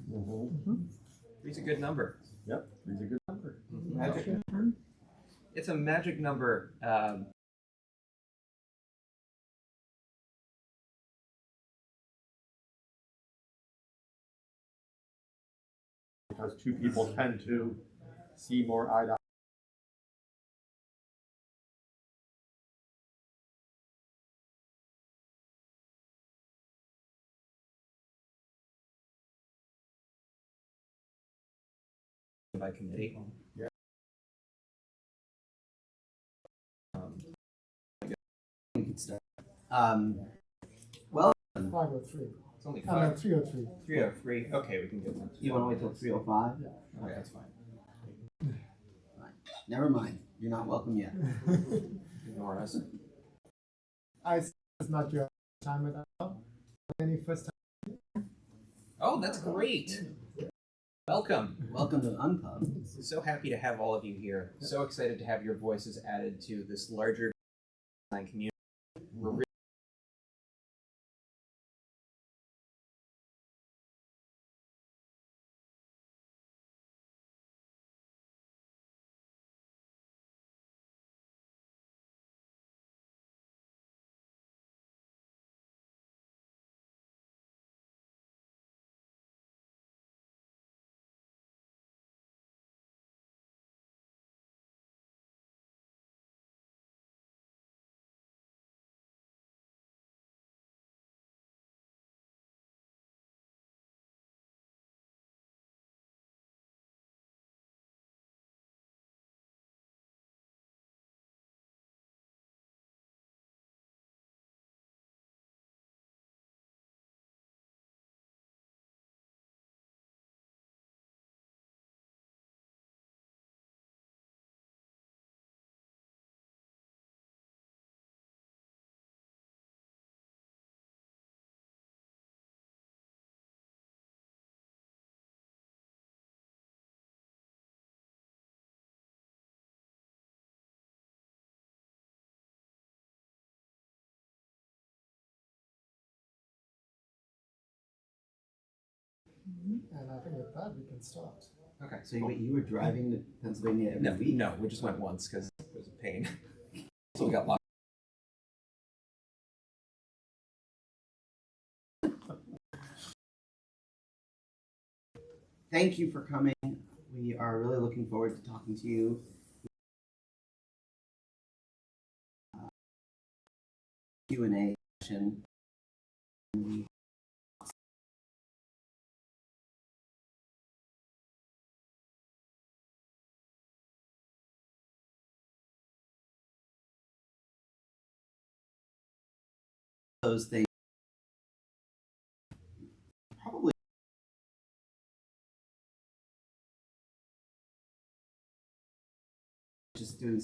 Three's a good number. Yep, three's a good number. Magic. It's a magic number. Because two people tend to see more eye to eye. By committee. Yeah. We could start. Well, 5:03. It's only No, 5. 3:03. 3:03. Okay, we can get one. You want to wait till 3:05? Yeah. Okay, that's fine. Never mind. You're not welcome yet. Ignore us. It's not your time at all. Any first time? Oh, that's great. Welcome. Welcome to Unpub. So happy to have all of you here. So excited to have your voices added to this larger design community. We're really And I think with that we can start. okay. So you were driving to Pennsylvania every No, week? no, we just went once because it was a pain. So we got lost. Thank you for coming. We are really looking forward to talking to you. Q&A session. Those things probably just doing.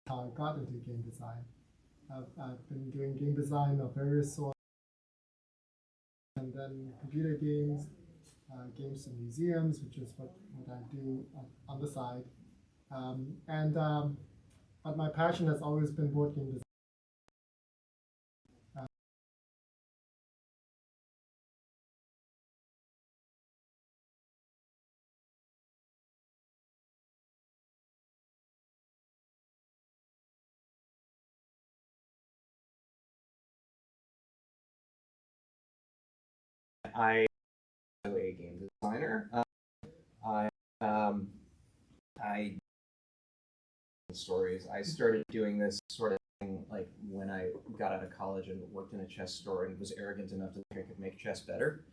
How I got into game design. I've been doing game design of various sorts, and then computer games, games in museums, which is what I do on the side. But my passion has always been board game design. I am a game designer. I stories. I started doing this sort of thing like when I got out of college and worked in a chess store and was arrogant enough to think I could make chess better.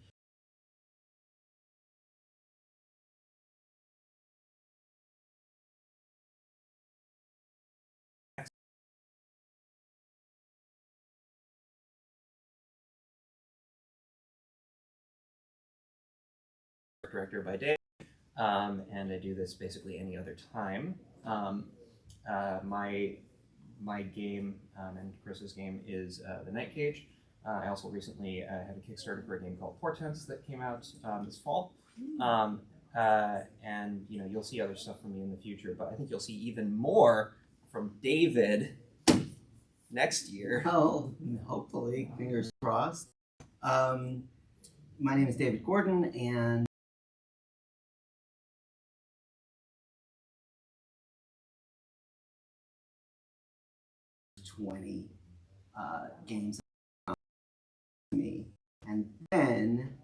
director by day, and I do this basically any other time. My game and Chris's game is The Night Cage. I also recently had a Kickstarter for a game called Portents that came out this fall. And you'll see other stuff from me in the future, but I think you'll see even more from David next year. Well, hopefully, fingers crossed. My name is David Gordon, and games to me, and then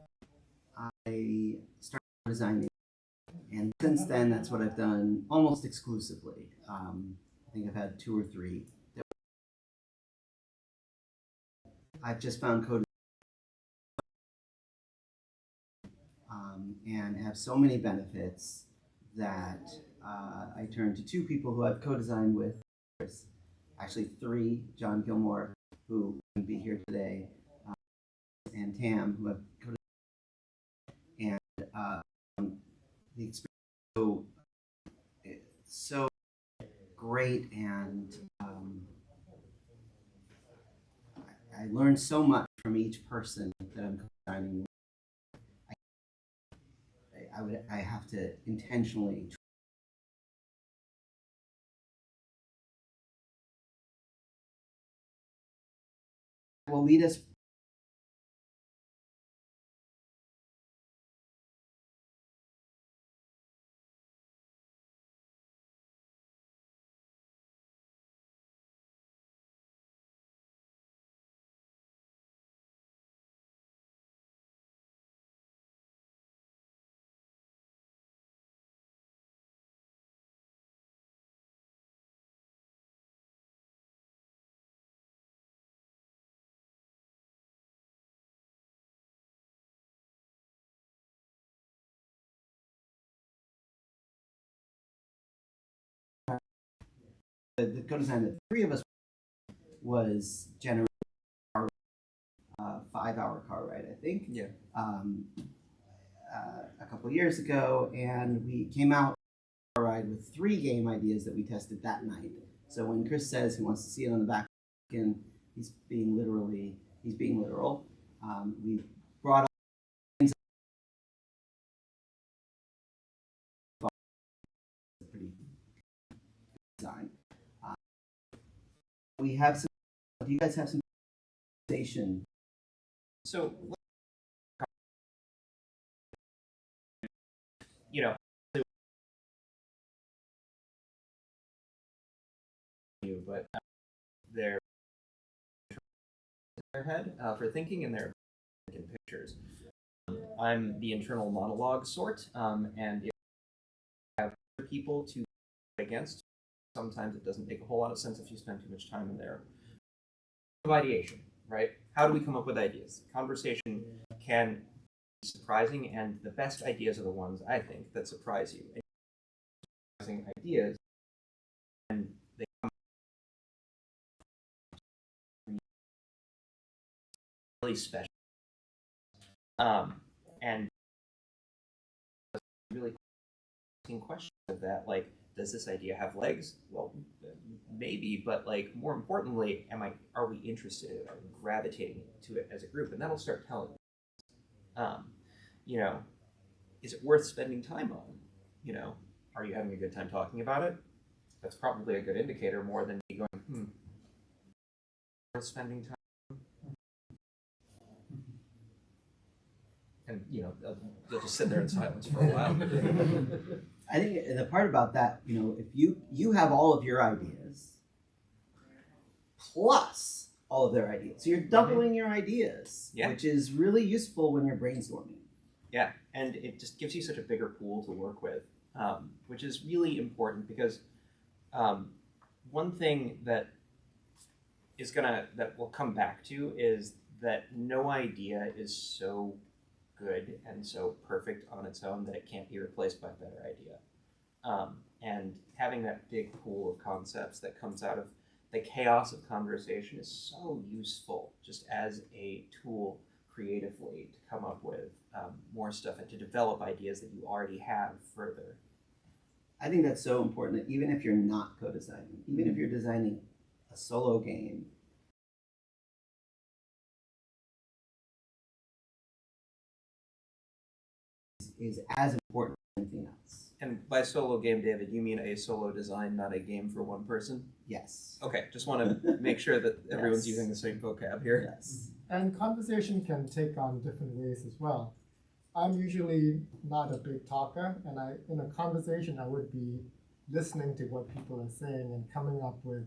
I started designing, and since then that's what I've done almost exclusively. I think I've had 2 or 3. I've just found code and have so many benefits that I turned to 2 people who I've co-designed with. Actually 3, John Gilmore, who couldn't be here today, and TAM, who I've co-designed. And the experience is so great, and I learned so much from each person that I'm co-designing with. I have to intentionally will lead us. The co-design that 3 of us was generated a 5-hour car ride, I think. Yeah. A couple years ago, and we came out car ride with 3 game ideas that we tested that night. So when Chris says he wants to see it on the back end, he's being literal. We brought up pretty design. We have some. Do you guys have some conversation? So, but they're in their head for thinking, and they're in pictures. I'm the internal monologue sort, and if you have other people to fight against, sometimes it doesn't make a whole lot of sense if you spend too much time in there. Ideation, right? How do we come up with ideas? Conversation can be surprising, and the best ideas are the ones, I think, that surprise you. And surprising ideas, and they come really special. And really asking questions of that, like, does this idea have legs? Well, maybe, but like more importantly, are we interested in it? Are we gravitating to it as a group? And that'll start telling is it worth spending time on? Are you having a good time talking about it? That's probably a good indicator more than me going, worth spending time. And you'll just sit there in silence for a while. I think the part about that, if you have all of your ideas plus all of their ideas, so you're doubling your ideas, which is really useful when you're brainstorming. Yeah, and it just gives you such a bigger pool to work with, which is really important because one thing that we'll come back to is that no idea is so good and so perfect on its own that it can't be replaced by a better idea. And having that big pool of concepts that comes out of the chaos of conversation is so useful just as a tool creatively to come up with more stuff and to develop ideas that you already have further. I think that's so important that even if you're not co-designing, even if you're designing a solo game, is as important as anything else. And by solo game, David, you mean a solo design, not a game for one person? Yes. Okay, just want to make sure that everyone's Yes. using the same vocab here. Yes. And conversation can take on different ways as well. I'm usually not a big talker, and in a conversation, I would be listening to what people are saying and coming up with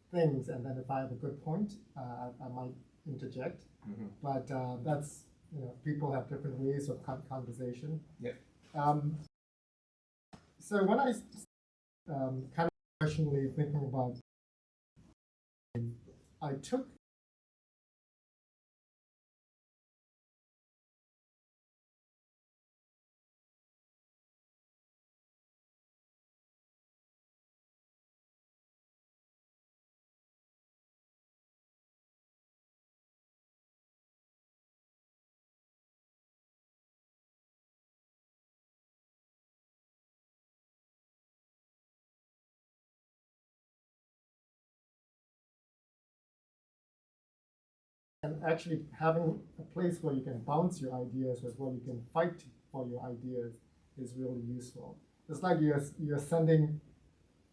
things. And then if I have a good point, I might interject. Mhm. But that's, people have different ways of conversation. Yeah. So when I kind of professionally thinking about, I took and actually having a place where you can bounce your ideas, as well you can fight for your ideas, is really useful. It's like you're sending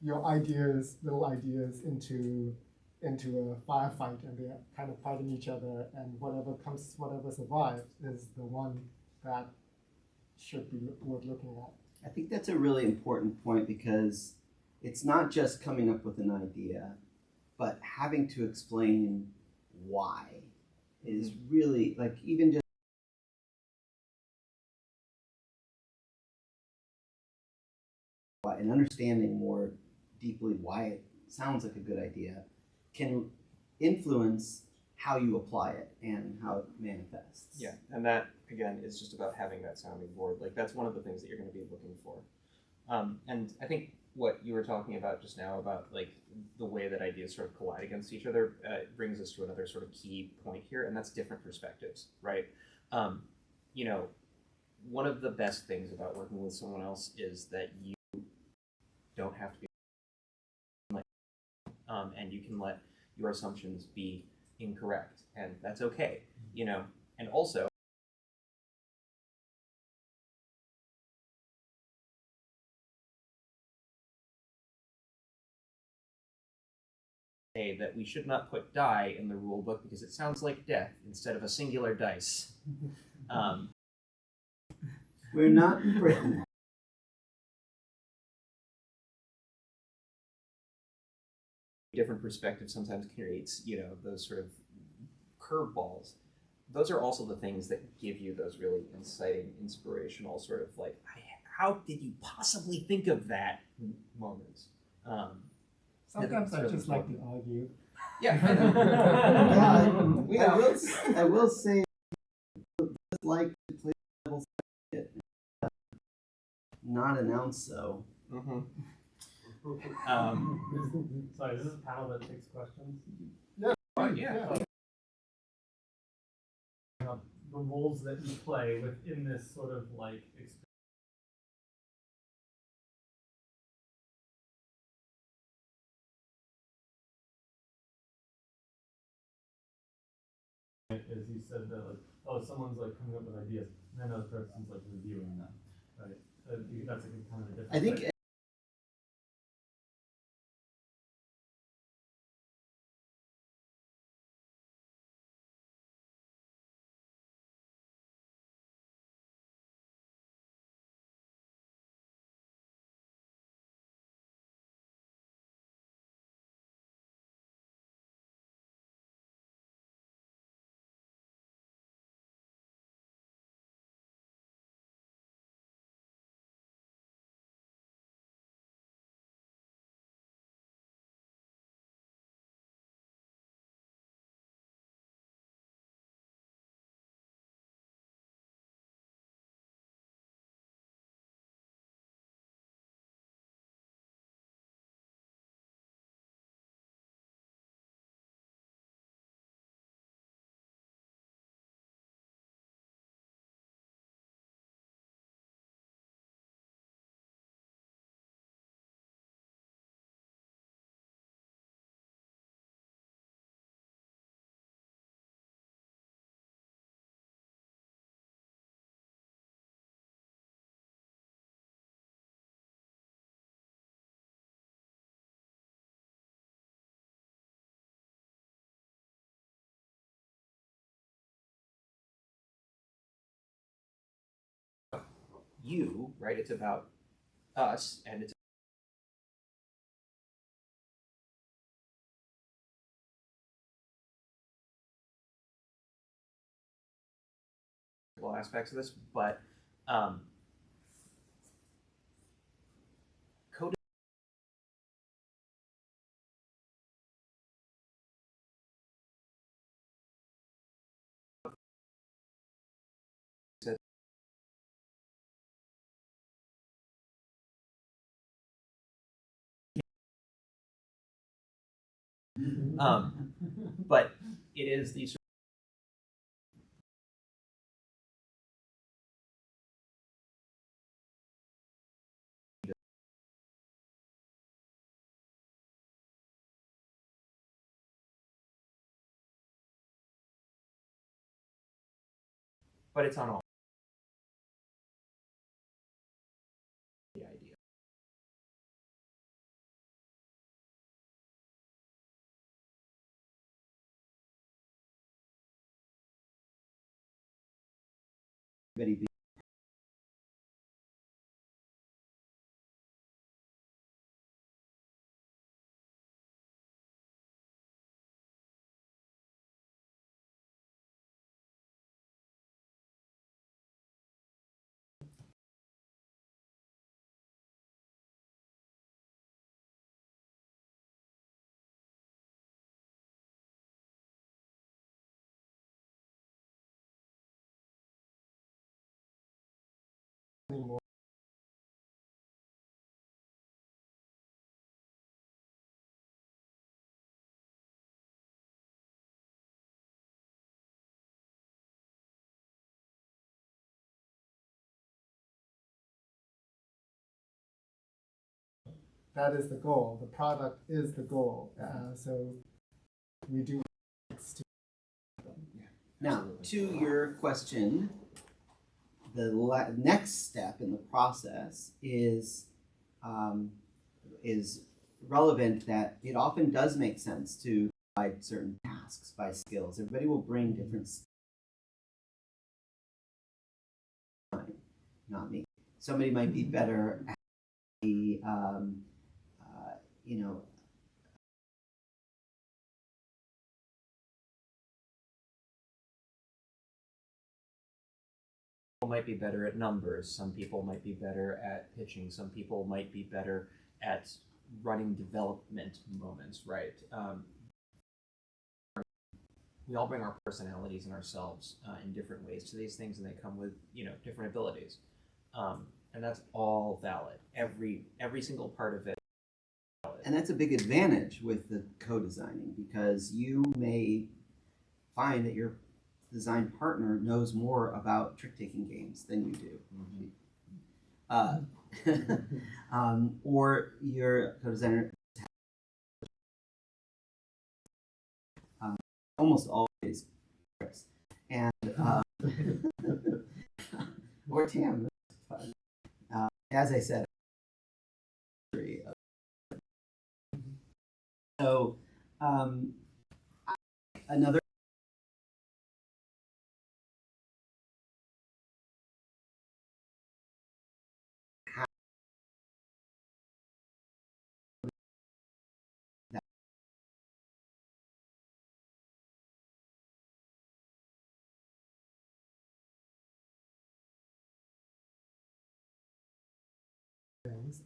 your ideas, little ideas, into a firefight, and they're kind of fighting each other, and whatever survives is the one that should be worth looking at. I think that's a really important point because it's not just coming up with an idea, but having to explain why is really, like, even just why, and understanding more deeply why it sounds like a good idea can influence how you apply it and how it manifests. Yeah, and that, again, is just about having that sounding board. Like, that's one of the things that you're going to be looking for. And I think what you were talking about just now about, like, the way that ideas sort of collide against each other brings us to another sort of key point here, and that's different perspectives, right? You know, one of the best things about working with someone else is that you don't have to be and you can let your assumptions be incorrect, and that's okay, and also say that we should not put die in the rule book because it sounds like death instead of a singular dice. We're not different perspective sometimes creates, those sort of curveballs. Those are also the things that give you those really inciting, inspirational sort of like, how did you possibly think of that moments? Sometimes I really just like important. to argue. Yeah, I know. I will say, I just like to play devil's advocate, not announce so. Mm-hmm. Sorry, is this a panel that takes questions? Yeah. The roles that you play within this sort of like as you said that, like, oh, someone's like coming up with ideas, and then another person's like reviewing them, right? That's like kind of a different. I think you, right? It's about us, and it's aspects of this, but code but it is these but it's on all the idea. Everybody be anymore. That is the goal. The product is the goal. So we do. Now, to your question, the next step in the process is relevant that it often does make sense to divide certain tasks by skills. Everybody will bring different skills. Not me. Somebody might be better at the, you know, People might be better at numbers. Some people might be better at pitching. Some people might be better at running development moments, right? We all bring our personalities and ourselves in different ways to these things, and they come with different abilities, and that's all valid. Every single part of it. And that's a big advantage with the co-designing, because you may find that your design partner knows more about trick-taking games than you do. Or your co-designer almost always Chris. And or TAM. As I said, so another Things.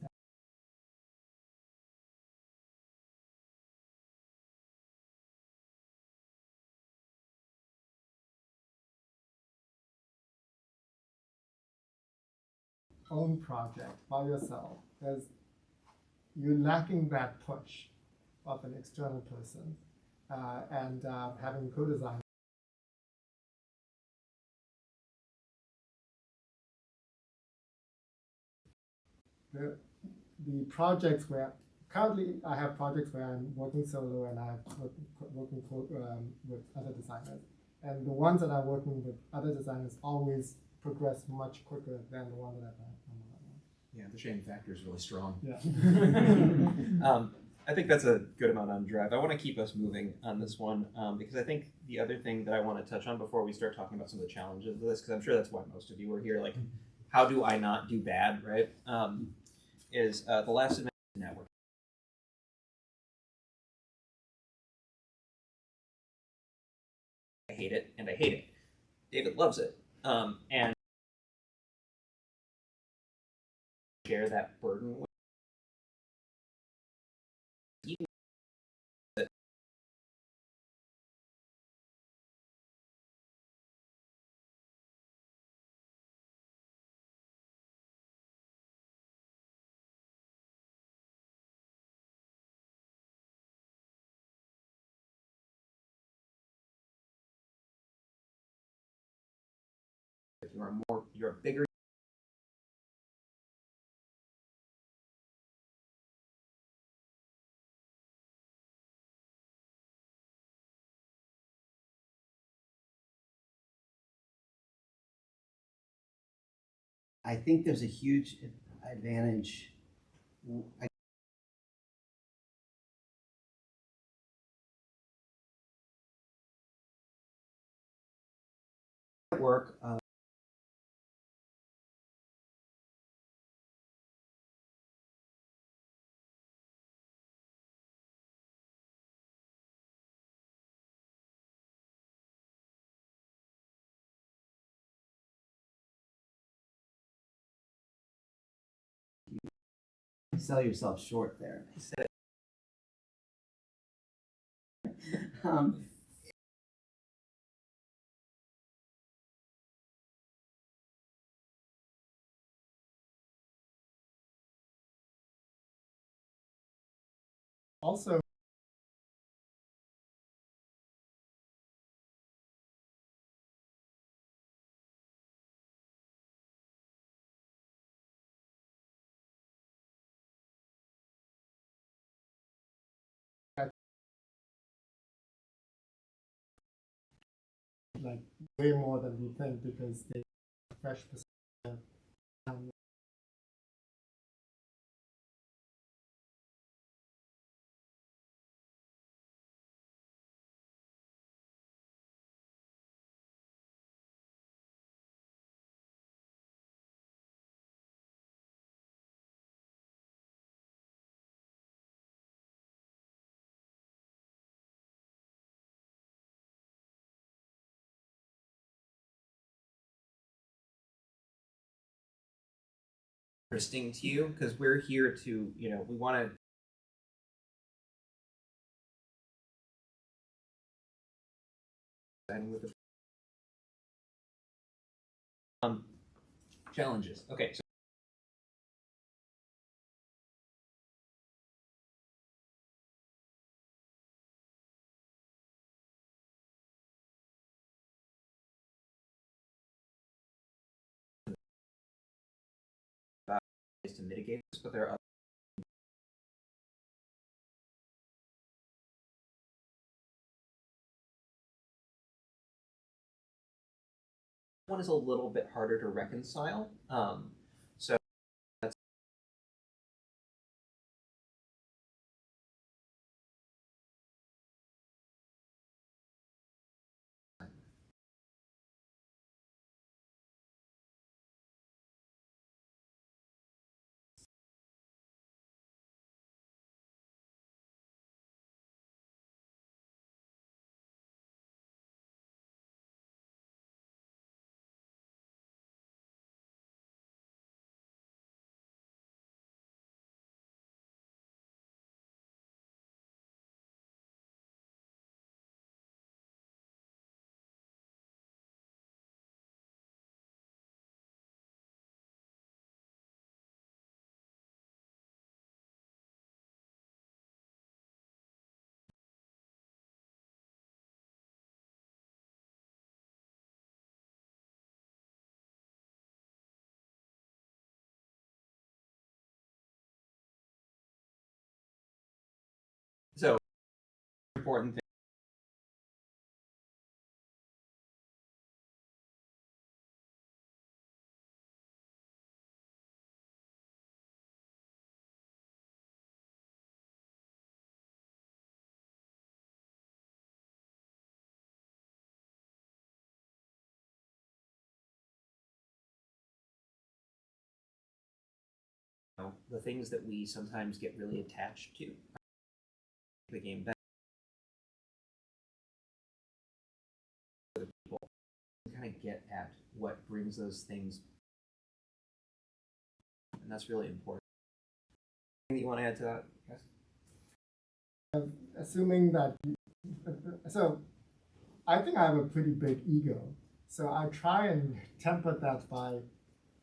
Own project by yourself. You're lacking that push of an external person, and having co-design. The projects where currently I have projects where I'm working solo and I'm working with other designers, and the ones that I'm working with other designers always progress much quicker than the one that I've done on my own. Yeah, the shame factor is really strong. Yeah. I think that's a good amount on drive. I want to keep us moving on this one because I think the other thing that I want to touch on before we start talking about some of the challenges of this, because I'm sure that's why most of you are here, like, how do I not do bad, right? Is the last network. I hate it, and I hate it. David loves it, and share that burden with you. You're a bigger. I think there's a huge advantage. Work sell yourself short there. um, Also, like way more than we think because they have fresh perspective. Interesting to you because we're here to, we want to with the challenges. Okay, so ways to mitigate this, but there are one is a little bit harder to reconcile. So that's so important thing. the things that we sometimes get really attached to the game better for the people. Kind of get at what brings those things, and that's really important. Anything you want to add to that, guys? Assuming that so I think I have a pretty big ego, so I try and temper that by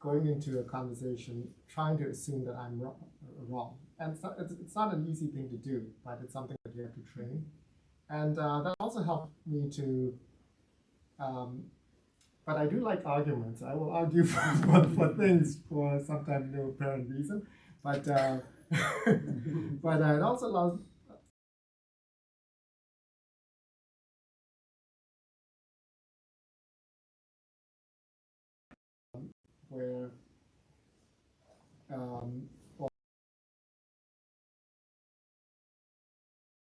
going into a conversation trying to assume that I'm wrong. And so it's not an easy thing to do, but it's something that you have to train. And that also helped me to, but I do like arguments. I will argue for things for sometimes no apparent reason. But but it also allows where well,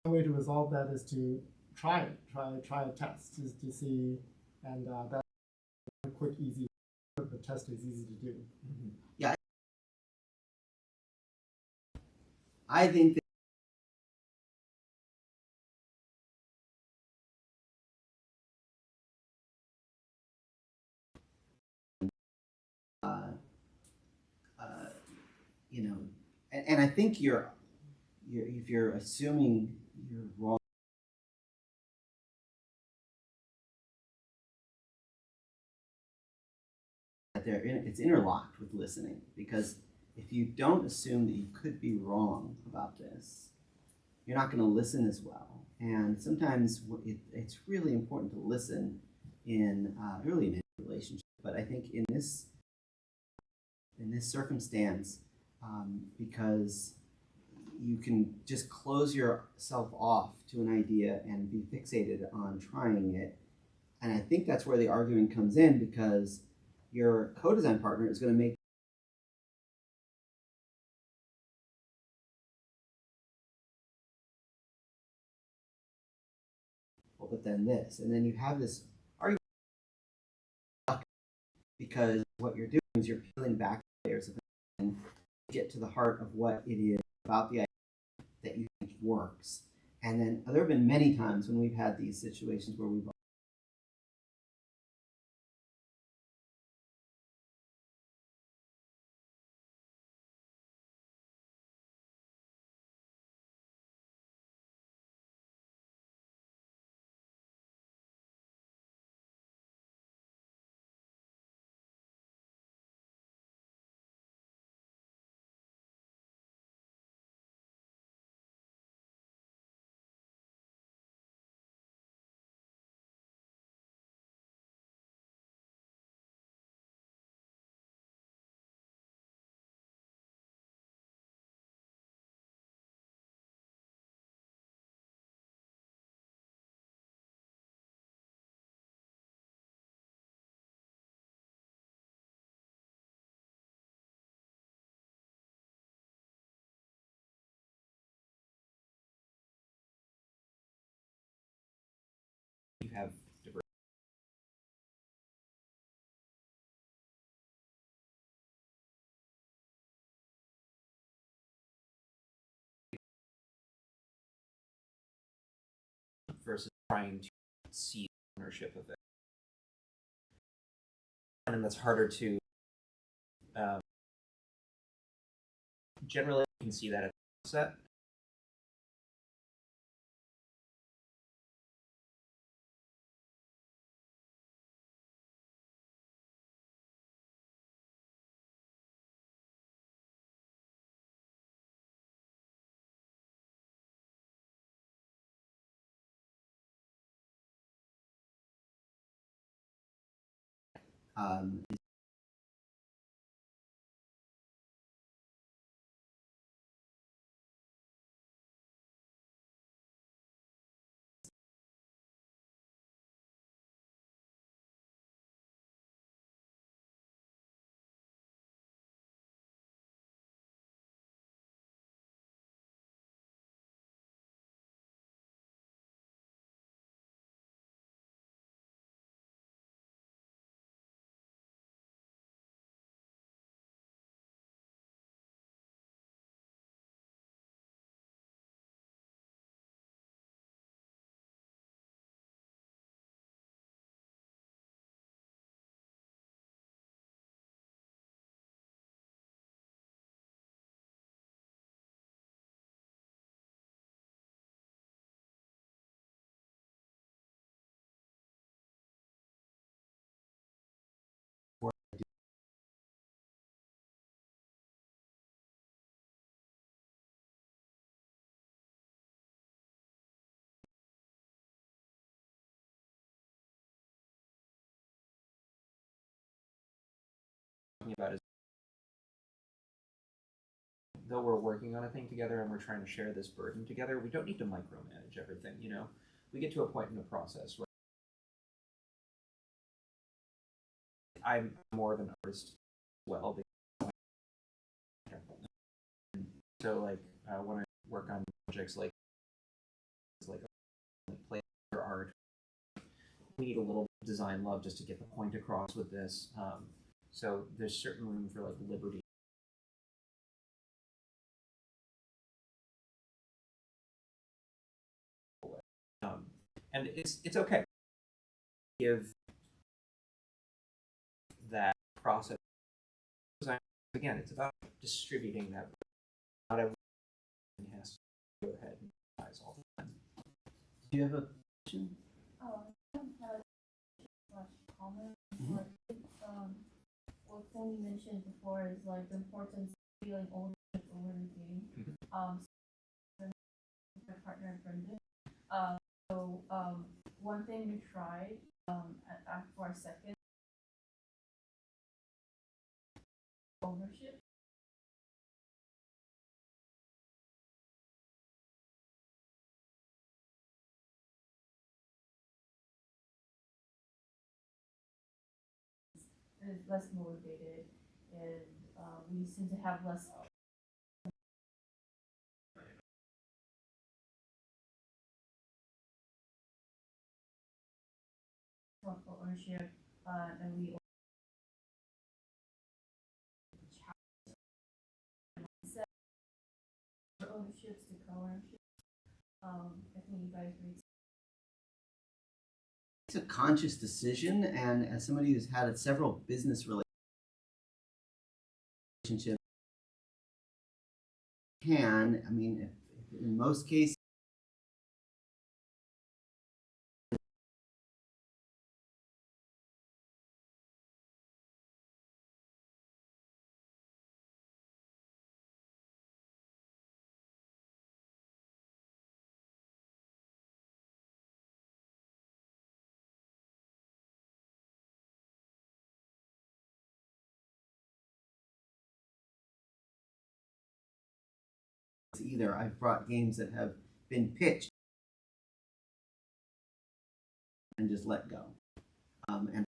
one way to resolve that is to try a test just to see, and that's a quick, easy. The test is easy to do. Mm-hmm. Yeah, I think that you know, and I think you're if you're assuming you're wrong, that it's interlocked with listening, because if you don't assume that you could be wrong about this, you're not going to listen as well. And sometimes it's really important to listen in early in a relationship. But I think in this circumstance, because you can just close yourself off to an idea and be fixated on trying it. And I think that's where the arguing comes in, because your co-design partner is going to make well, but then this, and then you have this argument, because what you're doing is you're peeling back layers of it and get to the heart of what it is about the idea that you think works. And then there have been many times when we've had these situations where we've You have diverse versus trying to see ownership of it, and that's harder to. Generally, you can see that at the set. um, talking about is, though we're working on a thing together and we're trying to share this burden together, we don't need to micromanage everything, you know? We get to a point in the process where I'm more of an artist as well. So like when I work on projects like play or art, we need a little design love just to get the point across with this. So there's certain room for like liberty. And it's okay. Give that process. Again, it's about distributing that. Not everyone has to go ahead and advise all the time. Do you have a question? I don't have much comment. What thing you mentioned before is like the importance of feeling ownership over the game. My partner and Brendan. One thing we tried after our second ownership. Is less motivated, and we seem to have less ownership, and we ownerships to co-ownership. I think you guys made. It's a conscious decision, and as somebody who's had several business relationships, I mean, if in most cases, either I've brought games that have been pitched and just let go, and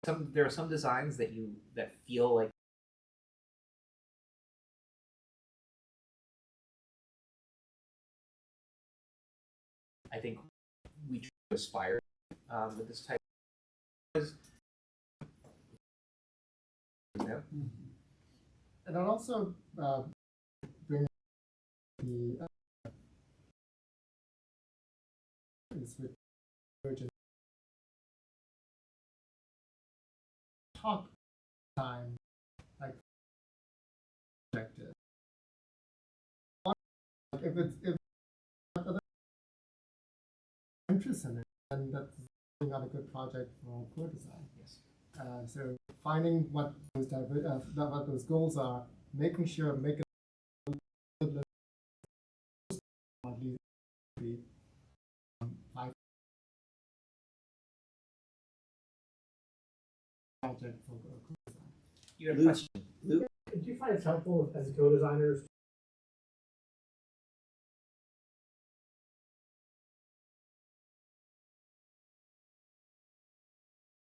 There are some designs that feel like I think we try to aspire with this type of And then also bring the is with urgent talk time, like objective. If other interest in it, then that's not a good project for core design. yes. So finding what those goals are, making sure make it at least be 5 project for core design. You had a question. Luke, Do you find it's helpful as co-designers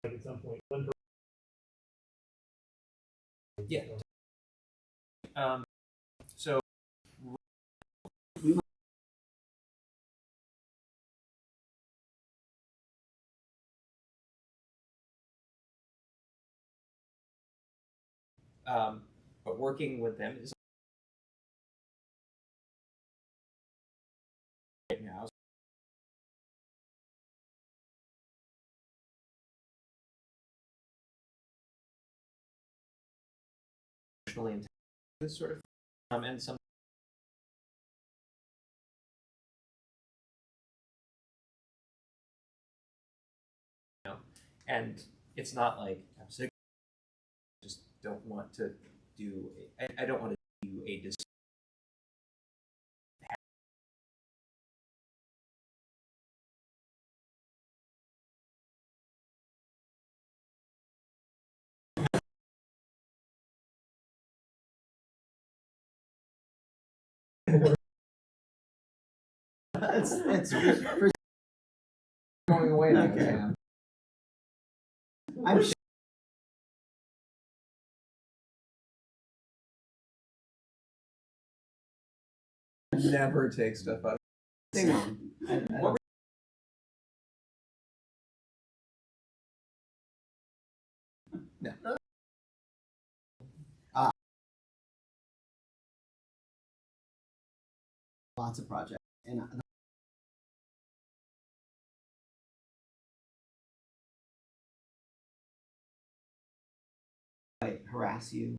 like at some point one person Yeah. So but working with them is right now. This sort of and some And it's not like I'm sick. I just don't want to do. I don't want to do a dis. it's for, Going away now, Okay. Sam. I'm sure. Never take stuff out. What No. Lots of projects, and I harass you.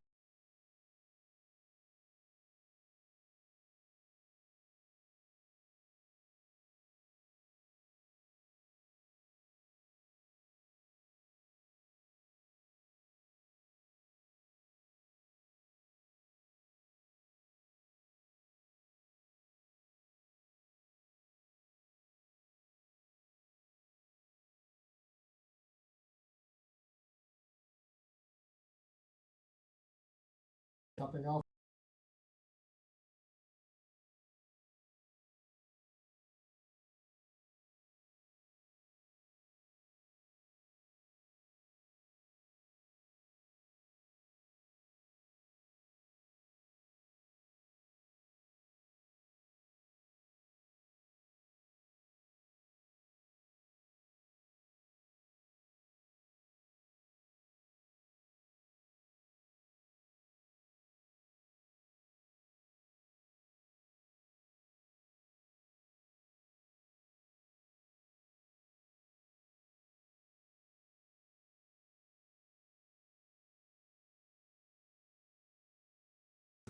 Topping off.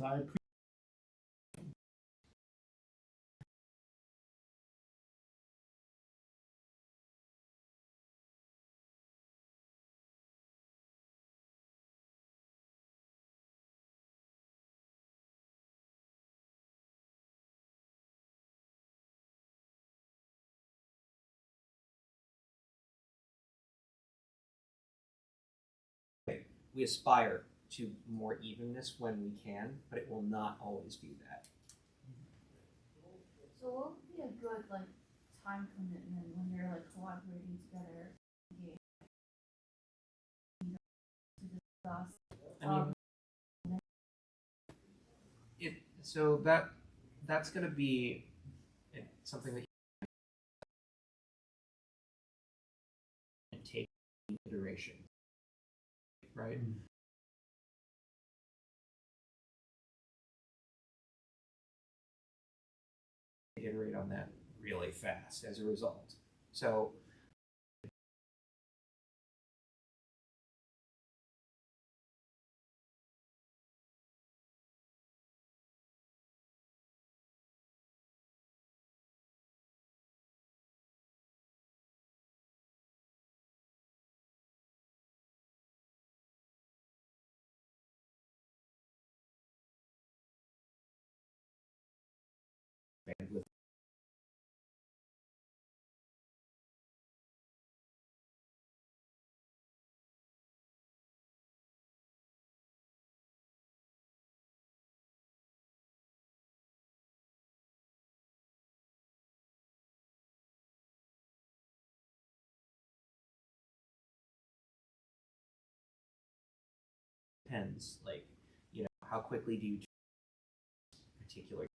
I We aspire to more evenness when we can, but it will not always be that. So what would be a good like time commitment when you're like collaborating together to discuss? I mean, so that's going to be something that you can take into consideration, right? Iterate on that really fast as a result. So bandwidth depends, like, how quickly do you particular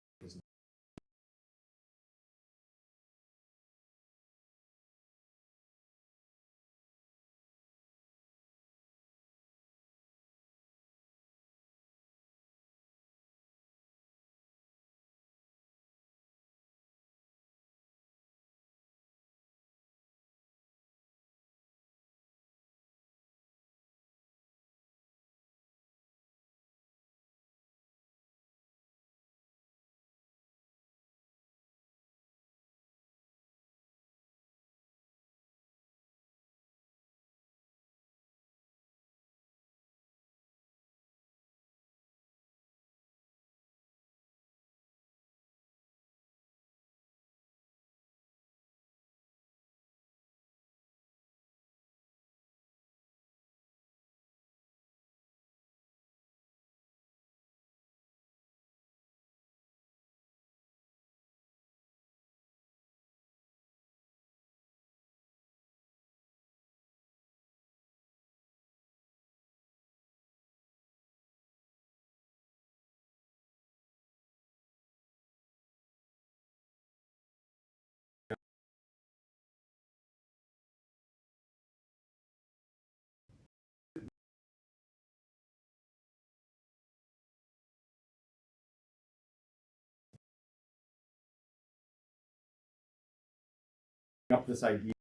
up this idea.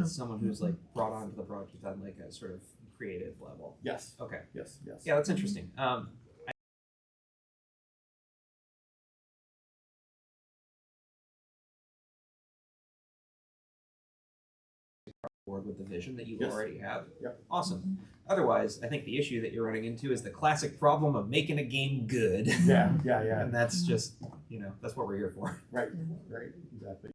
Someone who's like brought onto the project on like a sort of creative level. Yes. Okay. Yes. Yes. Yeah, that's interesting. Board with the vision that you Yes. already have. Yep. Awesome. Otherwise, I think the issue that you're running into is the classic problem of making a game good. Yeah. Yeah. Yeah. And that's just, that's what we're here for. Right. Right. Exactly.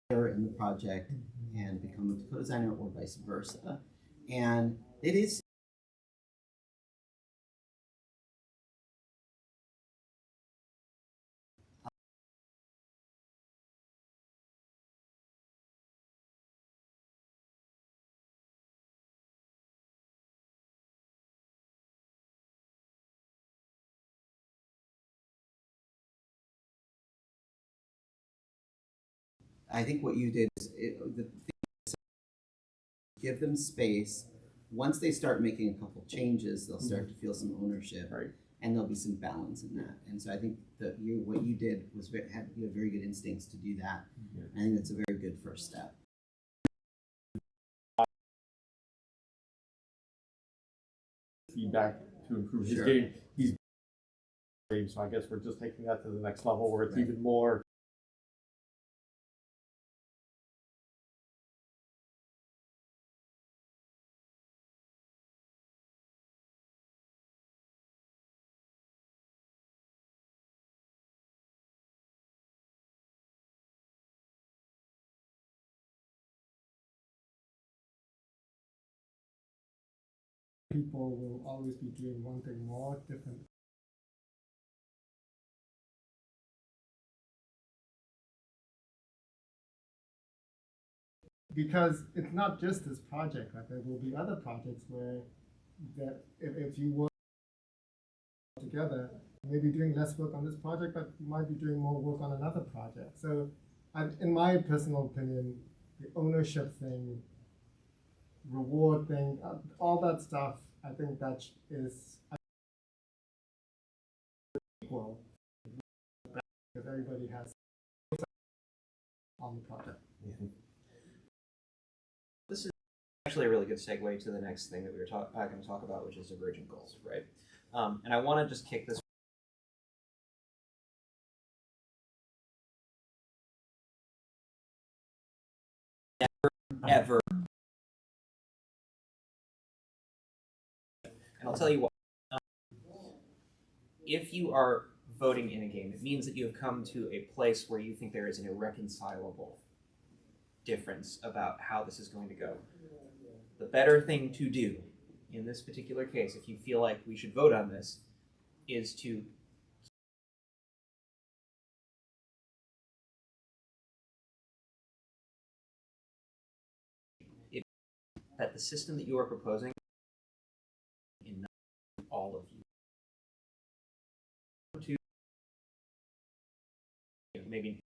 In the project and become a co-designer or vice versa. And it is I think what you did is the thing is give them space. Once they start making a couple changes, they'll start to feel some ownership, Right. and there'll be some balance in that. And so I think that what you did was you have very good instincts to do that. Yeah. I think that's a very good first step. Feedback to improve his Sure. game. He's game, so I guess we're just taking that to the next level where it's Right. even more. People will always be doing one thing more different. Because it's not just this project, right? There will be other projects where that if you work together, you may be doing less work on this project, but you might be doing more work on another project. So in my personal opinion, the ownership thing, reward thing, all that stuff, I think that is equal because everybody has on the project. This is actually a really good segue to the next thing that we were going to talk about, which is divergent goals, right? And I want to just kick this. Ever. And I'll tell you what. If you are voting in a game, it means that you have come to a place where you think there is an irreconcilable difference about how this is going to go. The better thing to do in this particular case, if you feel like we should vote on this, is to that the system that you are proposing in all of you to maybe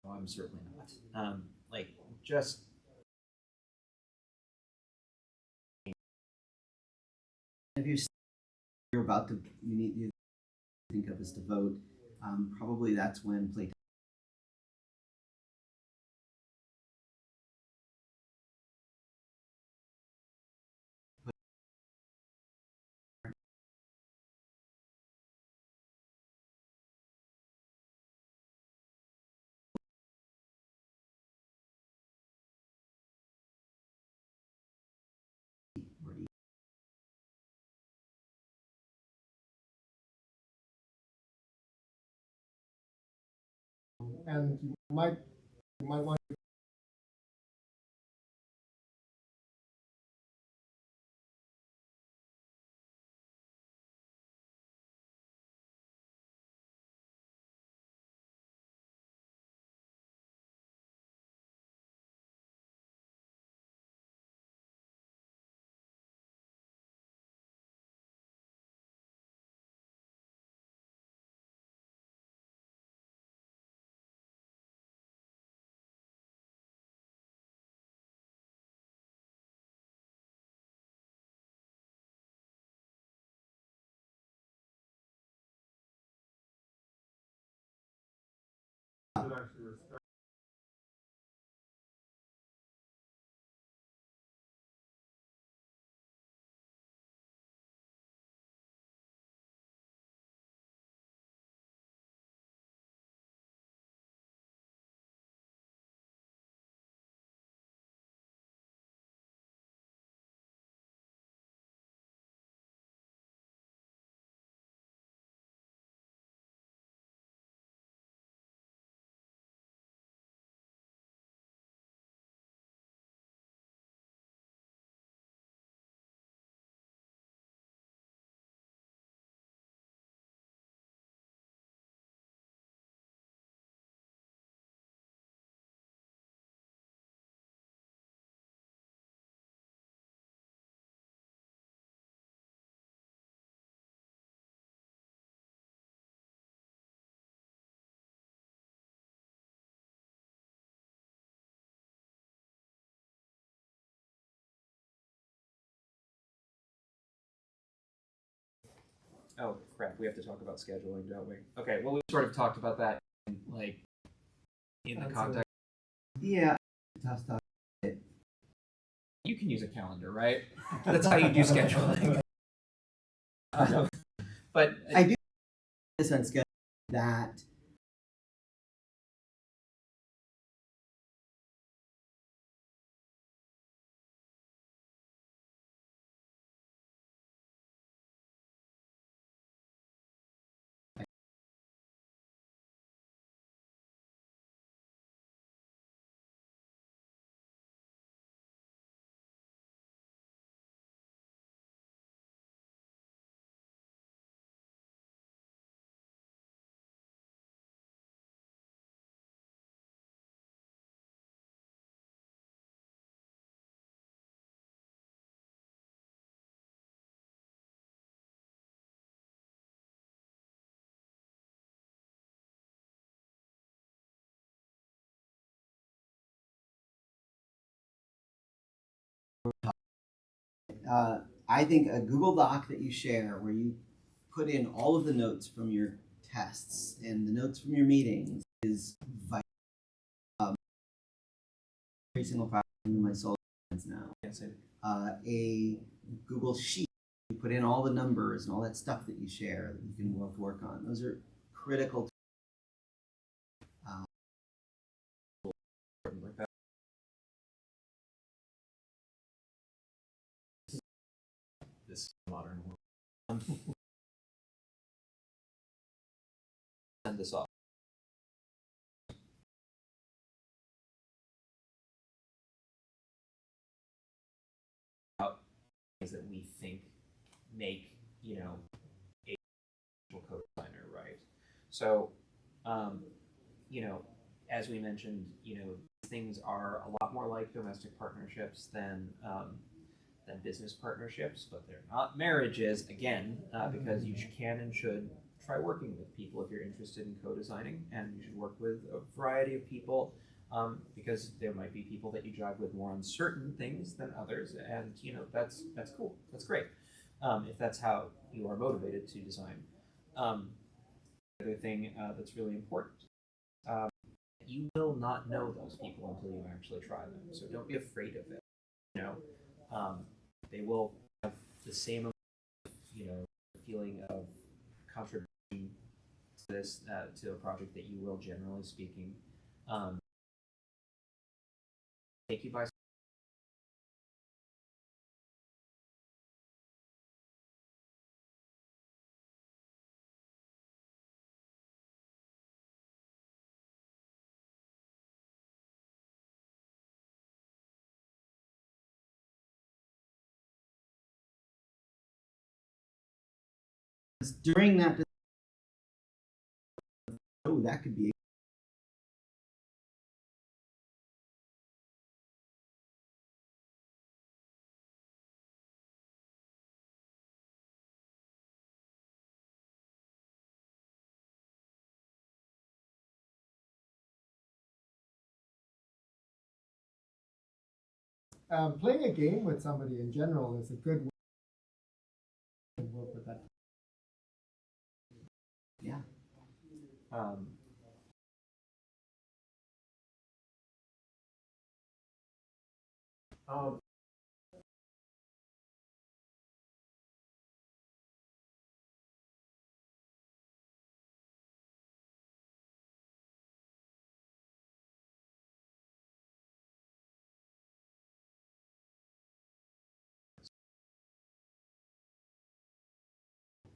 no, I'm certainly not. Like just If you're about to, you think of is to vote, probably that's when play and you might want to. Should actually respect. Oh crap, we have to talk about scheduling, don't we? Okay, well we sort of talked about that like in the That's context. Yeah, tough stuff. You can use a calendar, right? That's how you do scheduling. But I do this on schedule that I think a Google Doc that you share where you put in all of the notes from your tests and the notes from your meetings is vital. Every single project in my soul now. yes, A Google Sheet, you put in all the numbers and all that stuff that you share that you can work on. Those are critical. like that. This modern world. Send this off. Things that we think make a code designer right. So, you know, as we mentioned, things are a lot more like domestic partnerships than business partnerships, but they're not marriages again, because you can and should try working with people if you're interested in co-designing, and you should work with a variety of people, because there might be people that you jive with more on certain things than others, and that's cool, that's great, if that's how you are motivated to design. The other thing that's really important. You will not know those people until you actually try them. So don't be afraid of it. You know, they will have the same, feeling of contribution to this to a project that you will, generally speaking, take you by during that, oh, that could be. Playing a game with somebody in general is a good way to work with that. Yeah. Um, oh,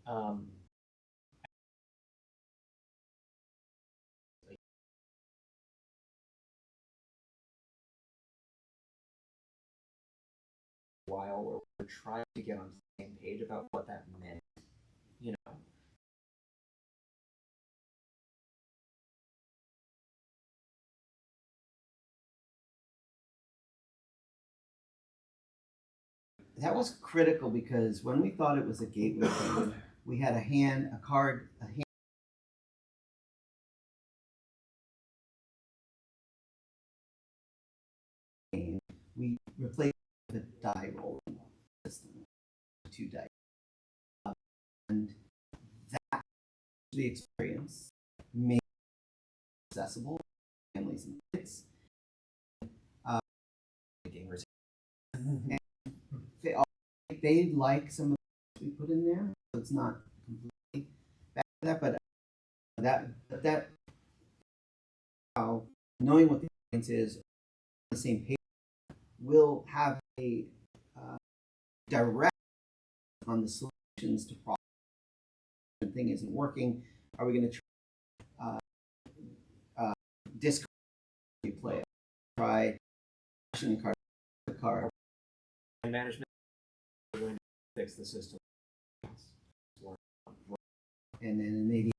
um, while where we're trying to get on the same page about what that meant, you know. That was critical because when we thought it was a gateway game, we had a hand. Game. We replaced the die rolling system, 2 dice, and that the experience made it accessible to families and kids. Gamers. And they like some of the we put in there, so it's not completely bad for that, but that how knowing what the audience is on the same page will have a direct on the solutions to problems. The thing isn't working. Are we going to discard play it? Try pushing the card. And management is going to fix the system. And then maybe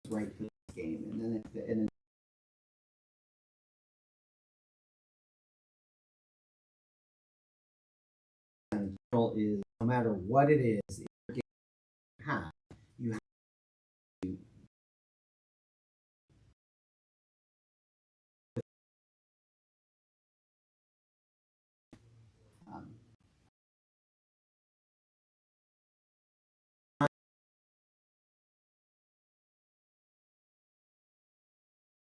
it's right for this game. And then is no matter what it is,